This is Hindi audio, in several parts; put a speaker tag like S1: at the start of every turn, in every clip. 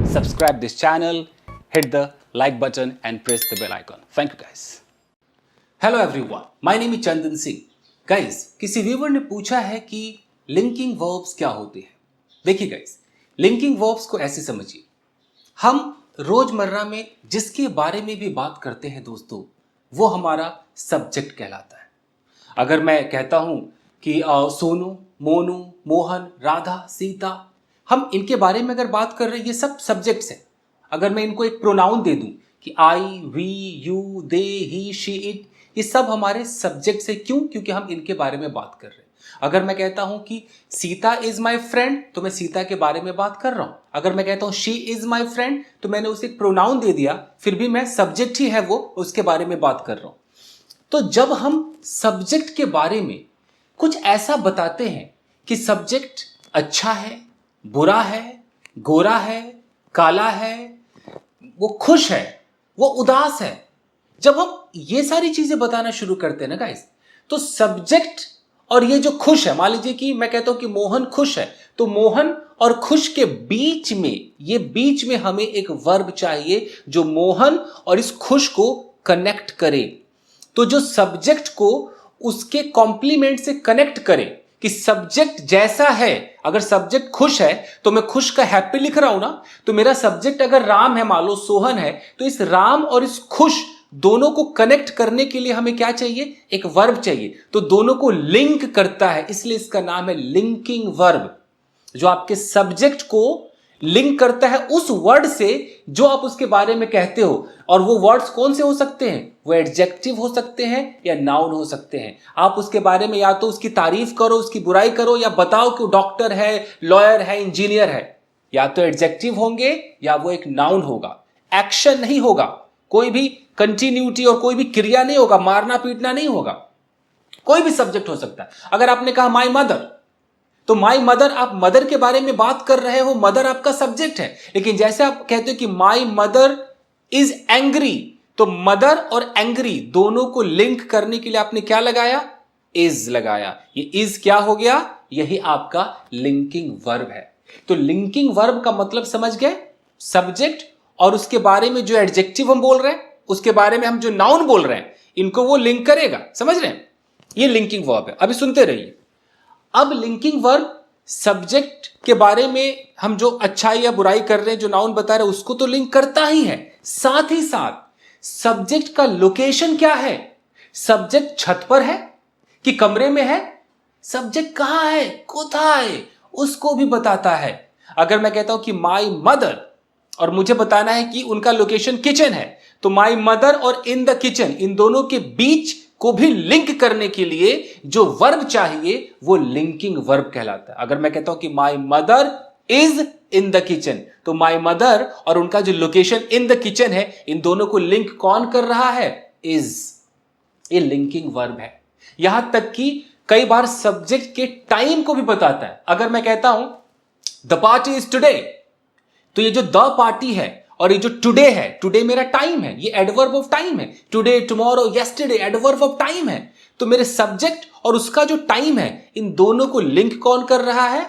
S1: subscribe this channel, hit the like button and press the bell icon. Thank you guys. Hello everyone, my name is Chandan Singh. Guys, किसी व्यूवर ने पूछा है कि लिंकिंग वर्ब्स क्या होते हैं. देखिए गाइस, लिंकिंग वर्ब्स को ऐसे समझिए. हम रोजमर्रा में जिसके बारे में भी बात करते हैं दोस्तों, वो हमारा सब्जेक्ट कहलाता है. अगर मैं कहता हूं कि सोनू, मोनू, मोहन, राधा, सीता, हम इनके बारे में अगर बात कर रहे हैं, ये सब सब्जेक्ट्स हैं. अगर मैं इनको एक प्रोनाउन दे दूं कि I, we, you, they, he, she, it, ये सब हमारे सब्जेक्ट्स है. क्यों? क्योंकि हम इनके बारे में बात कर रहे हैं. अगर मैं कहता हूं कि सीता इज माई फ्रेंड, तो मैं सीता के बारे में बात कर रहा हूं. अगर मैं कहता हूं शी इज माई फ्रेंड, तो मैंने उसे एक प्रोनाउन दे दिया, फिर भी मैं सब्जेक्ट ही है वो, उसके बारे में बात कर रहा हूं. तो जब हम सब्जेक्ट के बारे में कुछ ऐसा बताते हैं कि सब्जेक्ट अच्छा है, बुरा है, गोरा है, काला है, वो खुश है, वो उदास है, जब हम ये सारी चीजें बताना शुरू करते हैं ना गाइस, तो सब्जेक्ट और ये जो खुश है, मान लीजिए कि मैं कहता हूं कि मोहन खुश है, तो मोहन और खुश के बीच में हमें एक वर्ब चाहिए जो मोहन और इस खुश को कनेक्ट करे. तो जो सब्जेक्ट को उसके कॉम्प्लीमेंट से कनेक्ट करे कि सब्जेक्ट जैसा है. अगर सब्जेक्ट खुश है तो मैं खुश का हैप्पी लिख रहा हूं ना, तो मेरा सब्जेक्ट अगर राम है, मान लो सोहन है, तो इस राम और इस खुश दोनों को कनेक्ट करने के लिए हमें क्या चाहिए? एक वर्ब चाहिए. तो दोनों को लिंक करता है, इसलिए इसका नाम है लिंकिंग वर्ब, जो आपके सब्जेक्ट को लिंक करता है उस वर्ड से जो आप उसके बारे में कहते हो. और वो वर्ड्स कौन से हो सकते हैं? वो एडजेक्टिव हो सकते हैं या नाउन हो सकते हैं. आप उसके बारे में या तो उसकी तारीफ करो, उसकी बुराई करो, या बताओ कि वो डॉक्टर है, लॉयर है, इंजीनियर है. या तो एडजेक्टिव होंगे या वो एक नाउन होगा. एक्शन नहीं होगा, कोई भी कंटिन्यूटी और कोई भी क्रिया नहीं होगा, मारना पीटना नहीं होगा. कोई भी सब्जेक्ट हो सकता है. अगर आपने कहा माई मदर, तो माई मदर, आप मदर के बारे में बात कर रहे हो, मदर आपका सब्जेक्ट है. लेकिन जैसे आप कहते हो कि माई मदर इज एंग्री, तो मदर और एंग्री दोनों को लिंक करने के लिए आपने क्या लगाया? इज लगाया. ये इज क्या हो गया? यही आपका लिंकिंग वर्ब है. तो लिंकिंग वर्ब का मतलब समझ गए? सब्जेक्ट और उसके बारे में जो एडजेक्टिव हम बोल रहे हैं, उसके बारे में हम जो नाउन बोल रहे हैं, इनको वो लिंक करेगा. समझ रहे हैं? ये लिंकिंग वर्ब है. अभी सुनते रहिए. अब लिंकिंग वर्ब सब्जेक्ट के बारे में हम जो अच्छाई या बुराई कर रहे हैं, जो नाउन बता रहे हैं, उसको तो लिंक करता ही है. साथ ही साथ सब्जेक्ट का लोकेशन क्या है? सब्जेक्ट छत पर है कि कमरे में है? सब्जेक्ट कहां है, कोथाय, उसको भी बताता है. अगर मैं कहता हूं कि माई मदर और मुझे बताना है कि उनका लोकेशन किचन है, तो माई मदर और इन द किचन, इन दोनों के बीच को भी लिंक करने के लिए जो वर्ब चाहिए वो लिंकिंग वर्ब कहलाता है. अगर मैं कहता हूं कि my mother is in the kitchen, तो माई मदर और उनका जो लोकेशन इन द किचन है, इन दोनों को लिंक कौन कर रहा है? इज. ये लिंकिंग वर्ब है. यहां तक कि कई बार सब्जेक्ट के टाइम को भी बताता है. अगर मैं कहता हूं द पार्टी इज टुडे, तो ये जो द पार्टी है और ये जो टुडे है, टुडे मेरा टाइम है, ये एडवर्ब ऑफ टाइम है. Today, tomorrow, yesterday adverb of time है. तो मेरे सब्जेक्ट और उसका जो टाइम है, इन दोनों को लिंक कौन कर रहा है?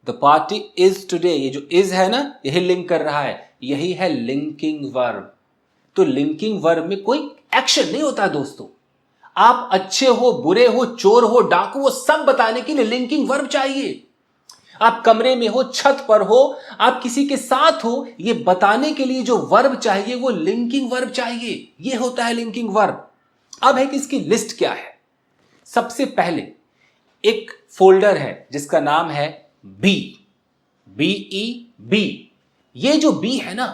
S1: The party is today. ये जो इज है ना, यही लिंक कर रहा है. यही है लिंकिंग वर्ब. तो लिंकिंग वर्ब में कोई एक्शन नहीं होता दोस्तों. आप अच्छे हो, बुरे हो, चोर हो, डाकू हो, सब बताने के लिए लिंकिंग वर्ब चाहिए. आप कमरे में हो, छत पर हो, आप किसी के साथ हो, ये बताने के लिए जो वर्ब चाहिए वो लिंकिंग वर्ब चाहिए. ये होता है लिंकिंग वर्ब. अब है कि इसकी लिस्ट क्या है. सबसे पहले एक फोल्डर है जिसका नाम है बी, BEB. ये जो बी है ना,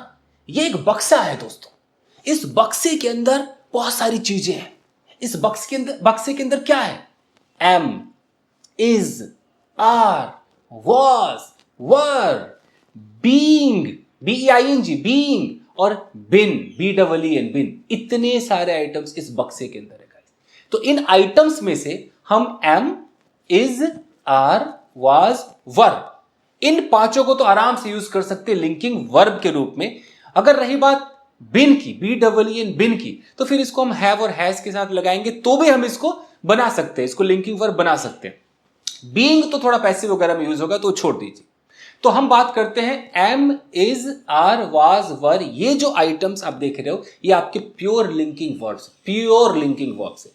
S1: ये एक बक्सा है दोस्तों. इस बक्से के अंदर बहुत सारी चीजें हैं. इस बक्से के अंदर क्या है? Am, is, are, was, were, being, being, being, और bin, BEEN, bin. इतने सारे आइटम्स इस बक्से के अंदर है गाइस. तो इन आइटम्स में से हम am, is, are, was, were, इन पांचों को तो आराम से यूज कर सकते लिंकिंग वर्ब के रूप में. अगर रही बात बिन की, BEEN, बिन की, तो फिर इसको हम हैव और हैज के साथ लगाएंगे तो भी हम इसको बना सकते हैं, इसको लिंकिंग वर्ब बना सकते हैं. बीइंग तो थोड़ा पैसिव वगैरह में यूज होगा, तो छोड़ दीजिए. तो हम बात करते हैं M, is, are, was, were. ये जो आइटम्स आप देख रहे हो ये आपके प्योर लिंकिंग वर्ब्स है।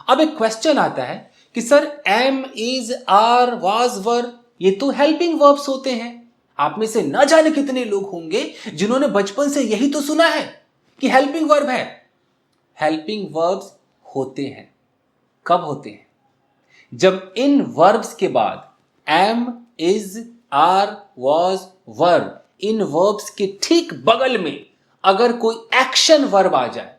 S1: अब एक क्वेश्चन आता है कि sir am, is, are, was, were ये तो हेल्पिंग वर्ब्स होते हैं। आप में से ना जाने कितने लोग होंगे जिन्होंने बचपन से यही तो सुना है कि हेल्पिंग वर्ब है। हेल्पिंग वर्ब्स होते हैं। कब होते हैं? जब इन वर्ब्स के बाद am, is, are, was, were इन वर्ब्स के ठीक बगल में अगर कोई एक्शन वर्ब आ जाए,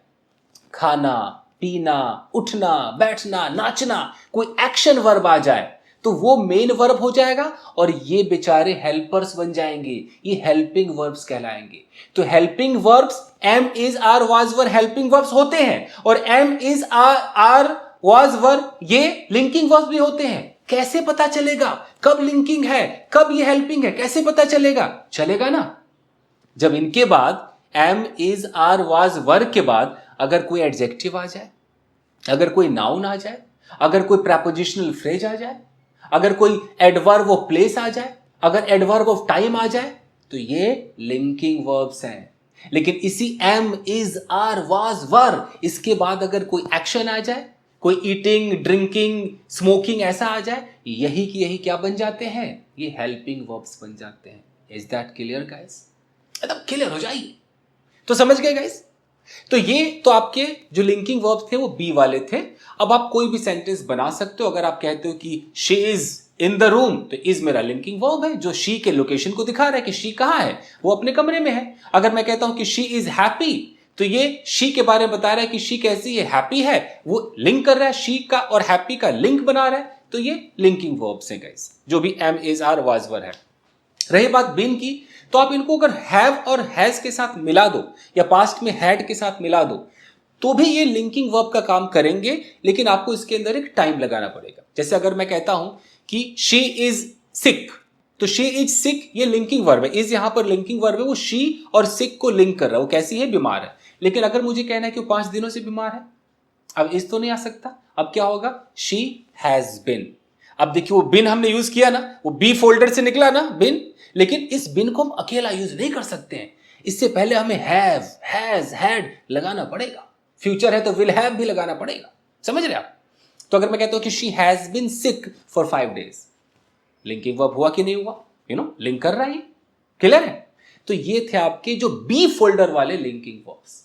S1: खाना, पीना, उठना, बैठना, नाचना, कोई एक्शन वर्ब आ जाए तो वो मेन वर्ब हो जाएगा और ये बेचारे हेल्पर्स बन जाएंगे। ये हेल्पिंग वर्ब्स कहलाएंगे। तो helping verbs am, is, are, was, were helping verbs होते हैं और am, is, are, was, were ये लिंकिंग वर्ब्स भी होते हैं। कैसे पता चलेगा कब लिंकिंग है, कब ये हेल्पिंग है? कैसे पता चलेगा? चलेगा ना, जब इनके बाद एम, इज, आर, वाज, वर के बाद अगर कोई एडजेक्टिव आ जाए, अगर कोई नाउन आ जाए, अगर कोई प्रेपोजिशनल फ्रेज आ जाए, अगर कोई एडवर्ब ऑफ प्लेस आ जाए, अगर एडवर्ब ऑफ टाइम आ जाए, तो ये लिंकिंग वर्ब्स हैं। लेकिन इसी एम, इज, आर, वाज, वर इसके बाद अगर कोई एक्शन आ जाए, कोई ईटिंग, ड्रिंकिंग, स्मोकिंग ऐसा आ जाए, यही की यही क्या बन जाते हैं? ये हेल्पिंग वर्ब्स बन जाते हैं। Is that clear guys? एकदम क्लियर हो जाइए। तो समझ गए गाइस? तो ये तो आपके जो लिंकिंग वर्ब्स थे वो बी वाले थे। अब आप कोई भी सेंटेंस बना सकते हो। अगर आप कहते हो कि she is in the room, तो इज मेरा लिंकिंग वर्ब है जो शी के लोकेशन को दिखा रहा है कि शी कहां है, वो अपने कमरे में है। अगर मैं कहता हूं कि शी इज हैप्पी, तो ये शी के बारे में बता रहा है कि शी कैसी है, हैप्पी है, वो लिंक कर रहा है, शी का और हैप्पी का लिंक बना रहा है। तो ये लिंकिंग वर्ब्स हैं गाइस, जो भी एम, इज, आर, वाज, वर है। रही बात बिन की, तो आप इनको अगर हैव और हैज के साथ मिला दो या पास्ट में हैड के साथ मिला दो तो भी ये लिंकिंग वर्ब का काम करेंगे, लेकिन आपको इसके अंदर एक टाइम लगाना पड़ेगा। जैसे अगर मैं कहता हूं कि शी इज सिक, तो शी इज सिक ये लिंकिंग वर्ब है। इज यहां पर लिंकिंग वर्ब है, वो शी और सिक को लिंक कर रहा है। वो कैसी है? बीमार है। लेकिन अगर मुझे कहना है कि वो 5 दिनों से बीमार है, अब इस तो नहीं आ सकता। अब क्या होगा? She has been. अब देखिए वो बिन हमने यूज किया ना, वो बी फोल्डर से निकला ना बिन, लेकिन इस बिन को हम अकेला यूज नहीं कर सकते हैं। इससे पहले हमें हैव, हैज, हैड लगाना पड़ेगा। फ्यूचर है तो विल हैव भी लगाना पड़ेगा। समझ रहे आप? तो अगर मैं कहता हूं कि she has been sick for 5 days, linking verb हुआ कि नहीं हुआ? लिंक कर रहा है। क्लियर है? तो ये थे आपके जो बी फोल्डर वाले लिंकिंग वर्ब्स।